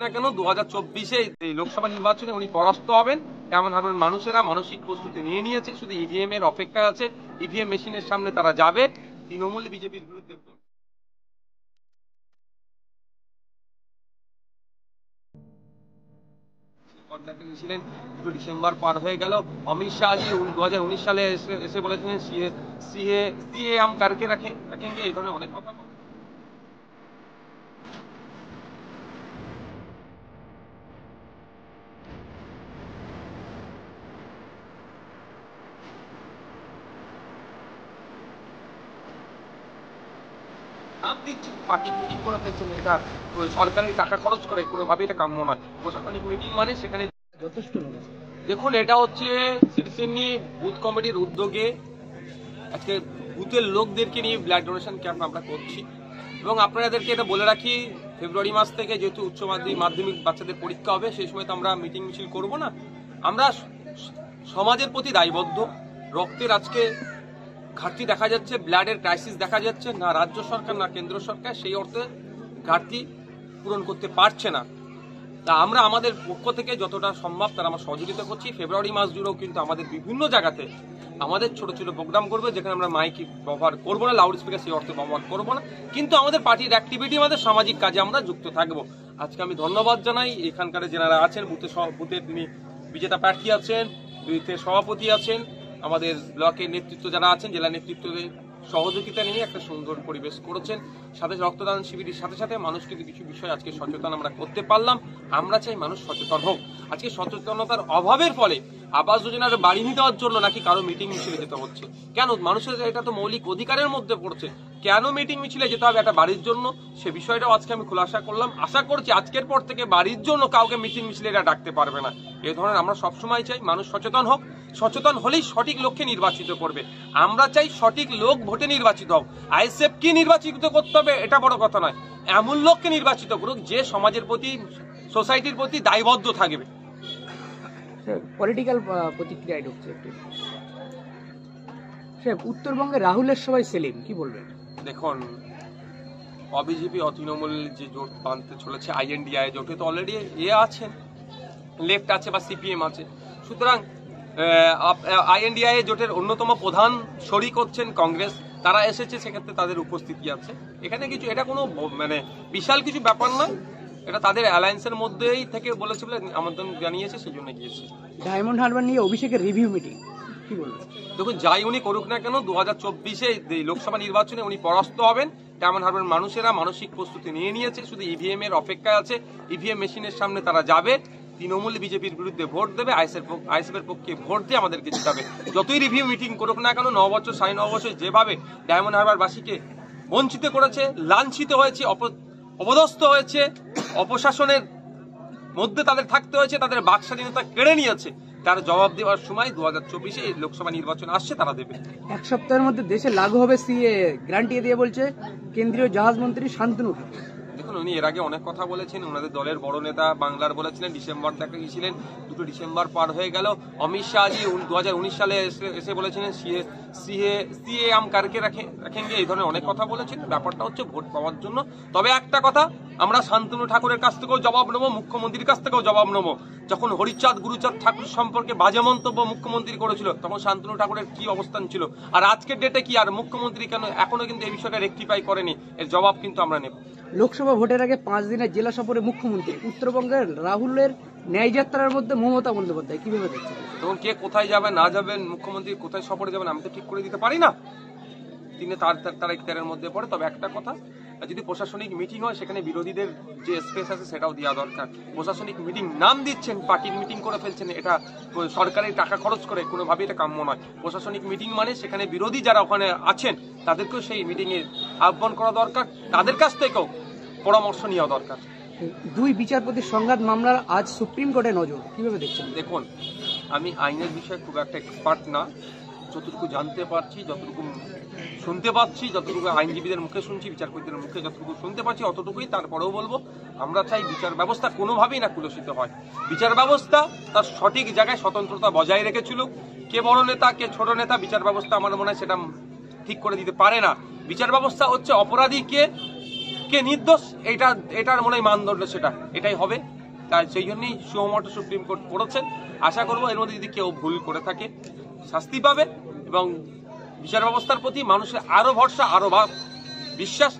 না কেন 2024-এ লোকসভা নির্বাচনে উনি পরাস্ত হবেন এমন ধরনের মানুষেরা মানসিক প্রস্তুতি নিয়ে নিয়েছে, শুধু ইভিএম এর অপেক্ষা আছে। ইভিএম মেশিনের সামনে তারা যাবে, তৃণমূল বিজেপির বিরুদ্ধে। ছিলেন 2 ডিসেম্বর পার হয়ে গেল। অমিত শাহ 2019 সালে এসে বলেছিলেন সিএ हम करके रखेंगे, এই ধরনের অনেক কথা। সরকারি টাকা খরচ করে কোনোভাবে এটা কাম্য নয়। প্রশাসনিক মিটিং মানে সেখানে যথেষ্ট। দেখুন, এটা হচ্ছে সিটিজেন নিয়ে বুথ কমিটির উদ্যোগে আজকে বুথের লোকদেরকে নিয়ে ব্লাড ডোনেশন ক্যাম্প আমরা করছি। এবং আপনাদেরকে এটা বলে রাখি, ফেব্রুয়ারি মাস থেকে যেহেতু উচ্চ মাধ্যমিক বাচ্চাদের পরীক্ষা হবে, সেই সময় তো আমরা মিটিং মিছিল করবো না। আমরা সমাজের প্রতি দায়বদ্ধ। রক্তের আজকে ঘাটতি দেখা যাচ্ছে, ব্লাডের ক্রাইসিস দেখা যাচ্ছে, না রাজ্য সরকার না কেন্দ্র সরকার সেই অর্থে ঘাটতি পূরণ করতে পারছে না। তা আমরা আমাদের পক্ষ থেকে যতটা সম্ভব তারা আমরা সহযোগিতা করছি। ফেব্রুয়ারি মাস জুড়েও কিন্তু আমাদের বিভিন্ন জায়গাতে আমাদের ছোট ছোট প্রোগ্রাম করবে, যেখানে আমরা মাইক ব্যবহার করবো না, লাউড স্পিকার সেই অর্থে ব্যবহার করবো না, কিন্তু আমাদের পার্টির অ্যাক্টিভিটি, আমাদের সামাজিক কাজে আমরা যুক্ত থাকবো। আজকে আমি ধন্যবাদ জানাই এখানকার যারা আছেন, বুথের বিজেতা প্রার্থী আছেন, বুথের সভাপতি আছেন, আমাদের ব্লকের নেতৃত্ব যারা আছেন, জেলা নেতৃত্বের সহযোগিতা নিয়ে একটা সুন্দর পরিবেশ করেছেন। সাথে রক্তদান শিবিরের সাথে সাথে মানুষকে কিছু বিষয় আজকে সচেতন আমরা করতে পারলাম। আমরা চাই মানুষ সচেতন হোক। আজকে সচেতনতার অভাবের ফলে আবাস যোজনার বাড়ি নিয়ে দেওয়ার জন্য নাকি কারো মিটিং মিছিলে যেতে হচ্ছে। কেন? মানুষের এটা তো মৌলিক অধিকারের মধ্যে পড়ছে, কেন মিটিং মিছিলে যেতে হবে একটা বাড়ির জন্য? সে বিষয়টাও আজকে আমি খোলাসা করলাম। আশা করছি আজকের পর থেকে বাড়ির জন্য কাউকে মিটিং মিছিলে এরা ডাকতে পারবে না। এই ধরনের আমরা সবসময় চাই মানুষ সচেতন হোক। সচেতন হলেই সঠিক লক্ষ্যে নির্বাচিত করবে। আমরা চাই সঠিক লোক ভোটে নির্বাচিত হোক। আইএসএফ কি নির্বাচিত করতে হবে এটা বড় কথা নয়, এমন লোককে নির্বাচিত করুক যে সমাজের প্রতি, সোসাইটির প্রতি দায়বদ্ধ থাকবে। পলিটিক্যাল প্রতিক্রিয়ায় ঢুকছে একটু। উত্তরবঙ্গে রাহুলের সবাই সেলিম, কি বলবেন? দেখুন, অবিজেপি তৃণমূল যে জোট বাঁধতে চলেছে, আইএনডিআই জোটে তো অলরেডি আছেন, লেফট আছে বা সিপিএম আছে। সুতরাং আইএনডিআই জোটের অন্যতম প্রধান শরিক হচ্ছেন কংগ্রেস, তারা এসেছে, সেক্ষেত্রে তাদের উপস্থিতি আছে এখানে। কিছু এটা কোনো মানে বিশাল কিছু ব্যাপার নয়, এটা তাদের অ্যালায়েন্সের মধ্যেই থেকে বলেছে বলে আমন্ত্রণ জানিয়েছে, সেই জন্য গিয়েছে। ডায়মন্ড হারবার নিয়ে অভিষেকের রিভিউ মিটিং, কি বলবেন? দেখুন, যাই উনি করুক না কেন 2024-এ লোকসভা নির্বাচনে উনি পরাস্ত হবেন। ডায়মন্ড হারবার মানুষেরা মানসিক প্রস্তুতি নিয়ে নিয়েছে, শুধু ইভিএম এর অপেক্ষা আছে। ইভিএম মেশিনের সামনে তারা যাবে, তৃণমূল বিজেপির বিরুদ্ধে ভোট দেবে, আইএসএফ এর পক্ষে ভোট দিয়ে আমাদেরকে জিতাবে। যতই রিভিউ মিটিং করুক না কেন, 9 বছর 9.5 বছর যেভাবে ডায়মন্ড হারবারবাসীকে বঞ্চিত করেছে, লাঞ্ছিত হয়েছে, অপদস্থ হয়েছে, অপশাসনের মধ্যে তাদের থাকতে হয়েছে, তাদের বাক স্বাধীনতা কেড়ে নিয়েছে, তার জবাব দেওয়ার সময় 2024-এ লোকসভা নির্বাচন আসছে, তারা দেবে। এক সপ্তাহের মধ্যে দেশে লাগু হবে সিএ, গ্যারান্টি দিয়ে বলছে কেন্দ্রীয় জাহাজ মন্ত্রী শান্তনু। দেখুন, উনি এর আগে অনেক কথা বলেছেন, ওনাদের দলের বড় নেতা বাংলার বলেছিলেন, ডিসেম্বর দেখা গিয়েছিলেন, 2 ডিসেম্বর পার হয়ে গেল। অমিত শাহ 2019 সালে এসে বলেছিলেন সিএ हम करके रखेंगे, এই ধরনের অনেক কথা বলেছেন। ব্যাপারটা হচ্ছে ভোট পাওয়ার জন্য। তবে একটা কথা, আমরা শান্তনু ঠাকুরের কাছ থেকেও জবাব নেবো, মুখ্যমন্ত্রীর কাছ থেকেও জবাব নেবো। যখন হরিচাঁদ গুরুচাঁদ ঠাকুর সম্পর্কে বাজে মন্তব্য মুখ্যমন্ত্রী করেছিল, তখন শান্তনু ঠাকুরের কি অবস্থান ছিল, আর আজকের ডেটে কি, আর মুখ্যমন্ত্রী কেন এখনো কিন্তু এই বিষয়টা রেকটিফাই করেনি, এর জবাব কিন্তু আমরা নেব। লোকসভা ভোটের আগে 5 দিনের জেলা সফরে মুখ্যমন্ত্রী, উত্তরবঙ্গের রাহুলের ন্যায়যাত্রার মধ্যে মমতা বন্দ্যোপাধ্যায়, কিভাবে দেখছেন? তখন কে কোথায় যাবে না যাবেন, মুখ্যমন্ত্রী কোথায় সফরে যাবেন, আমি তো ঠিক করে দিতে পারি না। তিনি তার ইখতিয়ারের মধ্যে পড়ে। তবে একটা কথা, যদি প্রশাসনিক মিটিং হয় সেখানে বিরোধীদের যে স্পেস আছে সেটাও দেওয়া দরকার। প্রশাসনিক মিটিং নাম দিচ্ছেন, পার্টির মিটিং করে ফেলছেন, এটা সরকারের টাকা খরচ করে, কোনোভাবেই এটা কাম্য নয়। প্রশাসনিক মিটিং মানে সেখানে বিরোধী যারা ওখানে আছেন তাদেরকেও সেই মিটিংয়ে আহ্বান করা দরকার, তাদের কাছ থেকেও পরামর্শ নেওয়া দরকার। 2 বিচারপতির সংঘাত মামলার আজ সুপ্রিম কোর্টে নজর, কিভাবে দেখছেন? দেখুন, আমি আইনের বিষয়ে খুব একটা এক্সপার্ট না, যতটুকু জানতে পারছি, যতটুকু শুনতে পাচ্ছি, যতটুকু আইনজীবীদের মুখে শুনছি, বিচারপতিদের মুখে যতটুকু শুনতে পাচ্ছি, অতটুকুই। তারপরেও বলবো, আমরা চাই বিচার ব্যবস্থা কোনোভাবেই না কুলসিত হয়। বিচার ব্যবস্থা তার সঠিক জায়গায় স্বতন্ত্রতা বজায় রেখেছিল। কে বড় নেতা কে ছোট নেতা, বিচার ব্যবস্থা আমার মনে হয় সেটা ঠিক করে দিতে পারে না। বিচার ব্যবস্থা হচ্ছে অপরাধীকে কে নির্দোষ এটার মনে হয় মানদণ্ড সেটা এটাই হবে। তাই সেই জন্যই সুমোটো সুপ্রিম কোর্ট করেছেন। আশা করবো এর মধ্যে যদি কেউ ভুল করে থাকে শাস্তি পাবে এবং বিচার ব্যবস্থার প্রতি মানুষের আরো ভরসা আরো বিশ্বাস